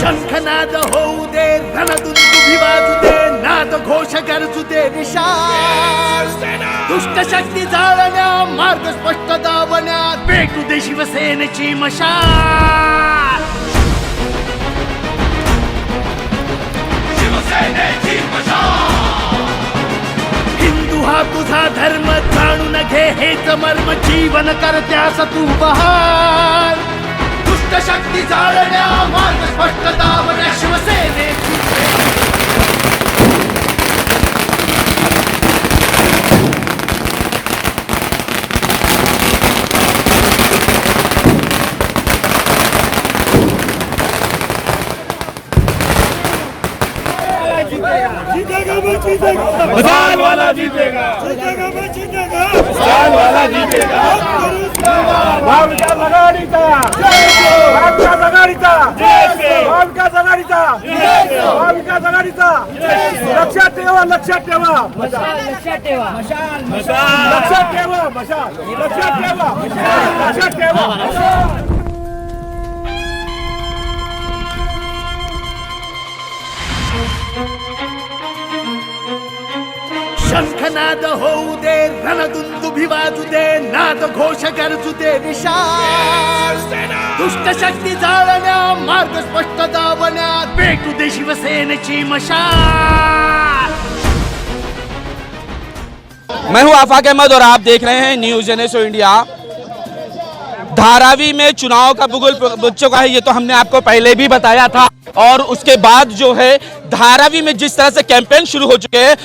शंखनाद होऊ दे, रणदुंदुभी वाजू दे, नाद घोष गरजू दे विशाल. दुष्ट शक्ती जाळण्या, मार्ग स्पष्ट दावण्यात पेटू दे शिवसेनेची मशाल. शिवसेनेची मशाल. हिंदू हा तुझा धर्म, जाणून घे हेच मर्म, जीवन करत्यास तू बहाल. दुष्ट शक्ती जाळण्या, मार्ग स्पष्ट दावण्या शिवसेनेची. मशाल वाला जीतेगा, मशाल वाला जीतेगा. महाविकास आघाडीचा, महाविकास आघाडीचा, महाविकास आघाडीचा, महाविकास आघाडीचा. लक्षात ठेवा, लक्षात ठेवा, लक्षात ठेवा. लक्षात ठेवा, मशाल लक्षात ठेवा, लक्षात ठेवा. शंखनाद होऊ दे, रणदुंदुभी वाजू दे, नाद घोष गरजू दे विशाल. दुष्ट शक्ती जाळण्या, मार्ग स्पष्ट दावण्यात पेटू दे शिवसेनेची मशाल. मैं हूं आफाक अहमद और आप देख रहे हैं न्यूज़ NSO इंडिया। धारावी में चुनाव का बुगुल बुझ चुका है, ये तो हमने आपको पहले भी बताया था। और उसके बाद जो है धारावी में जिस तरह से कैंपेन शुरू हो चुके हैं,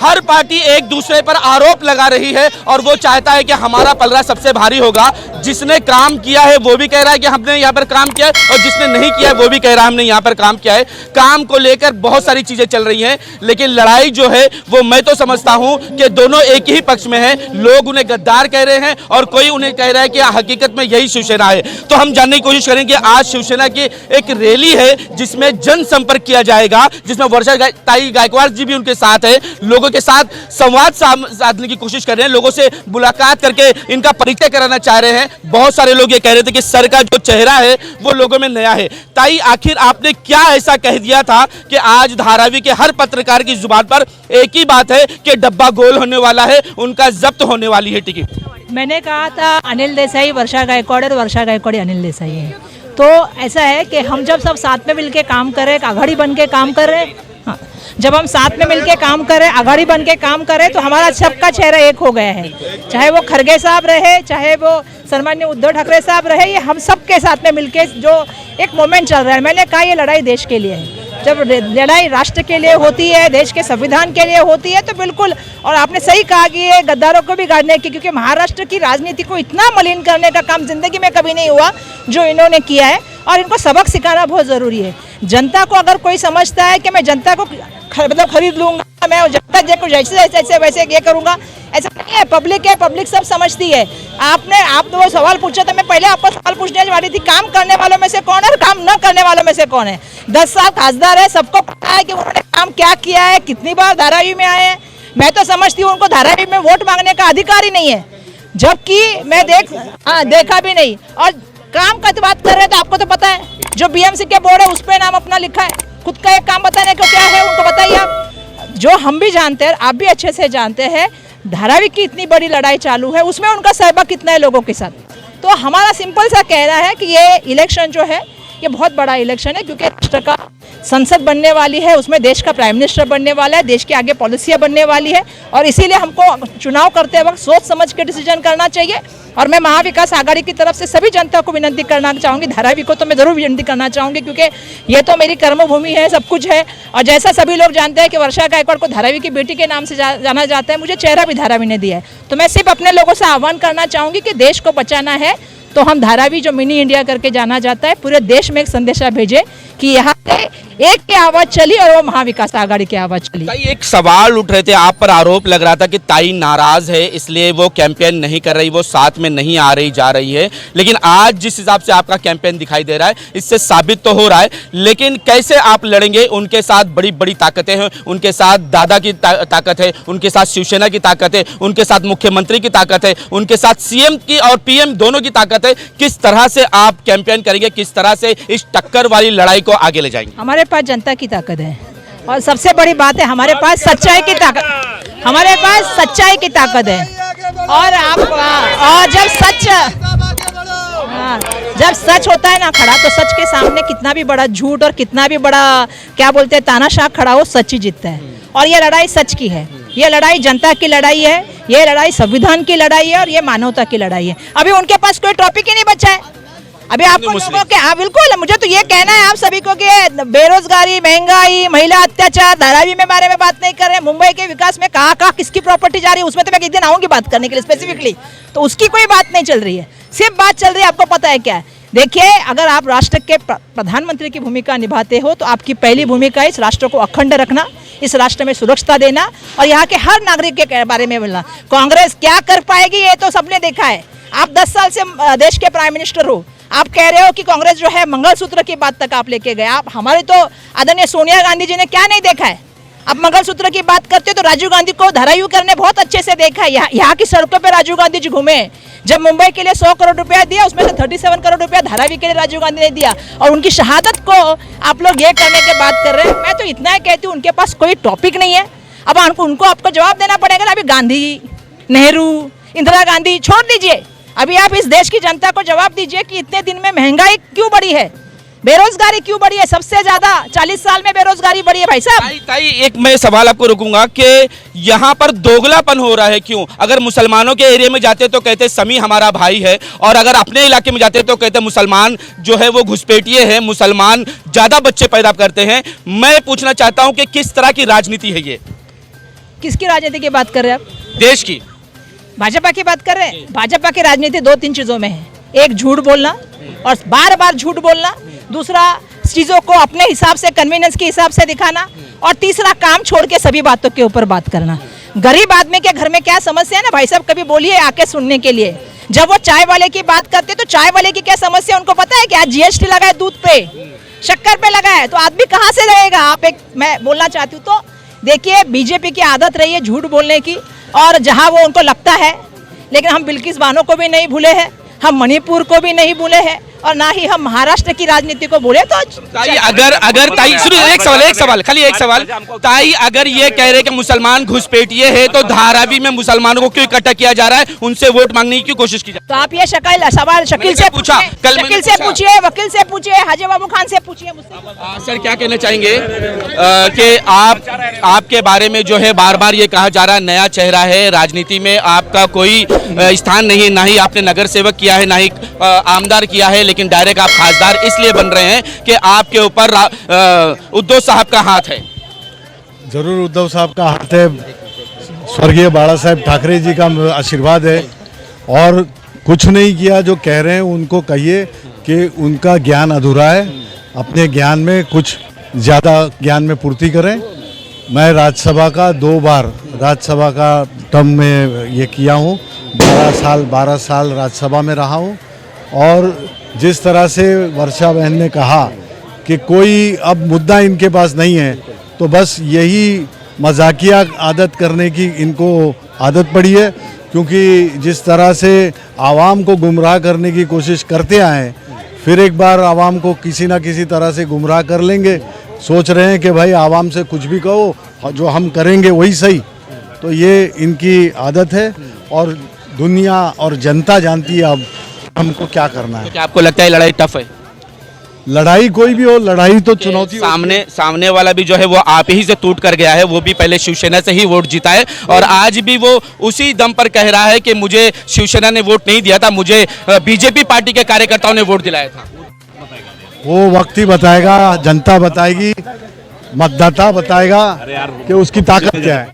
हर पार्टी एक दूसरे पर आरोप लगा रही है और वो चाहता है कि हमारा पलड़ा सबसे भारी होगा। जिसने काम किया है वो भी कह रहा है कि हमने यहाँ पर काम किया है, और जिसने नहीं किया है वो भी कह रहा है हमने यहाँ पर काम किया है। काम को लेकर बहुत सारी चीजें चल रही हैं, लेकिन लड़ाई जो है वो मैं तो समझता हूँ कि दोनों एक ही पक्ष में है। लोग उन्हें गद्दार कह रहे हैं और कोई उन्हें कह रहा है कि हकीकत में यही शिवसेना है। तो हम जानने की कोशिश करेंगे, आज शिवसेना की एक रैली है जिसमें जनसंपर्क किया जाएगा, जिसमें वर्षा ताई गायकवाड़ जी भी उनके साथ है। लोगों के साथ संवाद साधने की कोशिश कर रहे हैं, लोगों से मुलाकात करके इनका परिचय कराना चाह रहे हैं। बहुत सारे लोग ये कह रहे थे कि सर का जो चेहरा है वो लोगों में नया है। ताई, आखिर आपने क्या ऐसा कह दिया था कि आज धारावी के हर पत्रकार की जुबान पर एक ही बात है कि डब्बा गोल होने वाला है, उनका जब्त होने वाली है टिकट? मैंने कहा था अनिल देसाई वर्षा गायकवाड़ और वर्षा गायकवाड़ अनिल देसाई है। तो ऐसा है कि हम जब सब साथ में मिलके काम कर रहे, आघाड़ी बन के काम कर रहे, हाँ, जब हम साथ में मिलके काम करें, आघाड़ी बन के काम करें, तो हमारा सबका चेहरा एक हो गया है। चाहे वो खड़गे साहब रहे, चाहे वो सन्मान्य उद्धव ठाकरे साहब रहे, ये हम सब के साथ में मिलके जो एक मोमेंट चल रहा है। मैंने कहा ये लड़ाई देश के लिए है। जब लड़ाई राष्ट्र के लिए होती है, देश के संविधान के लिए होती है, तो बिल्कुल, और आपने सही कहा कि ये गद्दारों को भी गाड़ने की, क्योंकि महाराष्ट्र की राजनीति को इतना मलिन करने का काम जिंदगी में कभी नहीं हुआ जो इन्होंने किया है, और इनको सबक सिखाना बहुत ज़रूरी है। जनता को अगर कोई समझता है कि मैं जनता को मतलब खरीद लूंगा, मैं जनता जैसे वैसे ये करूंगा, ऐसा नहीं है। पब्लिक है, पब्लिक सब समझती है। आप वो सवाल पूछा था, मैं पहले आपको सवाल पूछने वाली थी, काम करने वालों में से कौन है और काम न करने वालों में से कौन है? 10 साल खासदार है, सबको पता है कि उन्होंने काम क्या किया है, कितनी बार धारावी में आए हैं। मैं तो समझती हूँ उनको धारावी में वोट मांगने का अधिकार ही नहीं है, जबकि मैं देखा भी नहीं। और काम का बात कर रहे हैं तो आपको तो पता है, जो BMC के बोर्ड है उस पर नाम अपना लिखा है। खुद का एक काम बताने को क्या है उनको बताइए आप। जो हम भी जानते हैं, आप भी अच्छे से जानते हैं, धारावी की इतनी बड़ी लड़ाई चालू है, उसमें उनका सहभाग कितना है लोगों के साथ। तो हमारा सिंपल सा कहना है कि ये इलेक्शन जो है ये बहुत बड़ा इलेक्शन है, क्योंकि राष्ट्र का संसद बनने वाली है, उसमें देश का प्राइम मिनिस्टर बनने वाला है, देश के आगे पॉलिसियाँ बनने वाली है, और इसीलिए हमको चुनाव करते वक्त सोच समझ के डिसीजन करना चाहिए। और मैं महाविकास आघाड़ी की तरफ से सभी जनता को विनती करना चाहूँगी, धारावी को तो मैं जरूर विनती करना चाहूँगी, क्योंकि ये तो मेरी कर्मभूमि है, सब कुछ है। और जैसा सभी लोग जानते हैं कि वर्षा गायकवाड़ को धारावी की बेटी के नाम से जाना जाता है, मुझे चेहरा भी धारावी ने दिया है। तो मैं सिर्फ अपने लोगों से आह्वान करना चाहूँगी कि देश को बचाना है तो हम धारावी जो मिनी इंडिया करके जाना जाता है, पूरे देश में एक संदेशा भेजे कि यहाँ से एक की आवाज चली और वो महाविकास आघाड़ी की आवाज चली। ताई एक सवाल उठ रहे थे, आप पर आरोप लग रहा था कि ताई नाराज है इसलिए वो कैंपेन नहीं कर रही, वो साथ में नहीं आ रही जा रही है, लेकिन आज जिस हिसाब से आपका कैंपेन दिखाई दे रहा है इससे साबित तो हो रहा है। लेकिन कैसे आप लड़ेंगे? उनके साथ बड़ी बड़ी ताकतें हैं, उनके साथ दादा की ताकत है, उनके साथ शिवसेना की ताकत है, उनके साथ मुख्यमंत्री की ताकत है, उनके साथ सीएम की और पीएम दोनों की ताकत है। किस तरह से आप कैंपेन करेंगे, किस तरह से इस टक्कर वाली लड़ाई को आगे ले जाएंगे? हमारे पास जनता की ताकत है और सबसे बड़ी बात है हमारे पास सच्चाई की ताकत, हमारे पास सच्चाई की ताकत है। और आप और जब सच होता है ना खड़ा, तो सच के सामने कितना भी बड़ा झूठ और कितना भी बड़ा क्या बोलते हैं तानाशाह खड़ा हो, सच ही जीतता है। और ये लड़ाई सच की है, ये लड़ाई जनता की लड़ाई है, ये लड़ाई संविधान की लड़ाई है और ये मानवता की लड़ाई है। अभी उनके पास कोई टॉपिक ही नहीं बचा है। अभी आपको लोगों के, हाँ बिल्कुल, मुझे तो ये कहना है आप सभी को कि बेरोजगारी, महंगाई, महिला अत्याचार, धारावी में बारे में बात नहीं कर रहे, मुंबई के विकास में कहाँ किसकी प्रॉपर्टी जा रही है उसमें तो मैं एक दिन आऊंगी बात करने के लिए स्पेसिफिकली, तो उसकी कोई बात नहीं चल रही है, सिर्फ बात चल रही है आपको पता है क्या है। देखिए, अगर आप राष्ट्र के प्रधानमंत्री की भूमिका निभाते हो तो आपकी पहली भूमिका इस राष्ट्र को अखंड रखना, इस राष्ट्र में सुरक्षता देना और यहाँ के हर नागरिक के बारे में बोलना। कांग्रेस क्या कर पाएगी ये तो सबने देखा है। आप 10 साल से देश के प्राइम मिनिस्टर हो, आप कह रहे हो कि कांग्रेस जो है मंगलसूत्र की बात तक आप लेके गए। आप हमारे तो आदरणीय सोनिया गांधी जी ने क्या नहीं देखा है? आप मंगलसूत्र की बात करते हो तो राजीव गांधी को धारावी करने बहुत अच्छे से देखा है। यहाँ की सड़कों पे राजीव गांधी जी घूमे, जब मुंबई के लिए 100 करोड़ रुपया दिया उसमें से 37 करोड़ रुपया धारावी के लिए राजीव गांधी ने दिया और उनकी शहादत को आप लोग ये करने की बात कर रहे हैं। मैं तो इतना ही कहती हूँ उनके पास कोई टॉपिक नहीं है। अब उनको आपको जवाब देना पड़ेगा ना। अभी गांधी, नेहरू, इंदिरा गांधी छोड़ दीजिए, अभी आप इस देश की जनता को जवाब दीजिए कि इतने दिन में महंगाई क्यों बढ़ी है, बेरोजगारी क्यों बढ़ी है, सबसे ज्यादा 40 साल में बेरोजगारी बढ़ी है भाई साहब। ताई एक मैं सवाल आपको रुकूंगा कि यहाँ पर दोगलापन हो रहा है क्यों? अगर मुसलमानों के एरिया में जाते तो कहते समी हमारा भाई है और अगर अपने इलाके में जाते तो कहते मुसलमान जो है वो घुसपैठिए है, मुसलमान ज्यादा बच्चे पैदा करते हैं। मैं पूछना चाहता हूँ कि किस तरह की राजनीति है ये? किसकी राजनीति की बात कर रहे हैं आप? देश की, भाजपा की बात कर रहे हैं। भाजपा की राजनीति 2-3 चीजों में है, एक झूठ बोलना और बार बार झूठ बोलना, दूसरा चीजों को अपने हिसाब से कन्वीनियंस के हिसाब से दिखाना और तीसरा काम छोड़ के सभी बातों के ऊपर बात करना। गरीब आदमी के घर में क्या समस्या है ना भाई साहब, कभी बोलिए आके सुनने के लिए। जब वो चाय वाले की बात करते तो चाय वाले की क्या समस्या उनको पता है क्या? जीएसटी लगा है दूध पे, शक्कर पे लगा है, तो आदमी कहाँ से रहेगा? आप एक मैं बोलना चाहती हूँ, तो देखिए बीजेपी की आदत रही है झूठ बोलने की और जहाँ वो उनको लगता है, लेकिन हम बिल्किस बानो को भी नहीं भूले हैं, हम मणिपुर को भी नहीं भूले हैं और ना ही हम महाराष्ट्र की राजनीति को भूले। तो ताई अगर ताई सुनिए, एक सवाल खाली एक सवाल, ताई अगर ये कह रहे कि मुसलमान घुसपैठिए है तो धारावी में मुसलमानों को क्यों इकट्ठा किया जा रहा है, उनसे वोट मांगने की कोशिश की जा? तो आप ये सवाल शकील से पूछा, शकील से पूछिए, वकील से पूछिए, हाजी बाबू खान से पूछिए, मुझसे। सर क्या कहना चाहेंगे कि आपके बारे में जो है बार बार ये कहा जा रहा है नया चेहरा है, राजनीति में आपका कोई स्थान नहीं है, ना ही आपने नगर सेवक किया है, ना ही आमदार किया है, लेकिन डायरेक्ट आप खासदार इसलिए बन रहे हैं कि आपके ऊपर उद्धव साहब का हाथ है? जरूर उद्धव साहब का हाथ है, स्वर्गीय बाला साहेब ठाकरे जी का आशीर्वाद है। और कुछ नहीं किया जो कह रहे हैं उनको कहिए कि उनका ज्ञान अधूरा है, अपने ज्ञान में कुछ ज़्यादा ज्ञान में पूर्ति करें। मैं राज्यसभा का 2 बार राज्यसभा का टर्म में ये किया हूँ, 12 साल राज्यसभा में रहा हूँ। और जिस तरह से वर्षा बहन ने कहा कि कोई अब मुद्दा इनके पास नहीं है, तो बस यही मजाकिया आदत करने की इनको आदत पड़ी है, क्योंकि जिस तरह से आवाम को गुमराह करने की कोशिश करते आए, फिर एक बार आवाम को किसी ना किसी तरह से गुमराह कर लेंगे। सोच रहे हैं कि भाई आवाम से कुछ भी कहो, जो हम करेंगे वही सही। तो ये इनकी आदत है और दुनिया और जनता जानती है अब हमको क्या करना है। तो क्या आपको लगता है लड़ाई टफ है? लड़ाई कोई भी हो, लड़ाई तो चुनौती सामने वाला भी जो है वो आप ही से टूट कर गया है, वो भी पहले शिवसेना से ही वोट जीता है और आज भी वो उसी दम पर कह रहा है कि मुझे शिवसेना ने वोट नहीं दिया था, मुझे बीजेपी पार्टी के कार्यकर्ताओं ने वोट दिलाया था। वो वक्त ही बताएगा, जनता बताएगी, मतदाता बताएगा कि उसकी ताकत क्या है।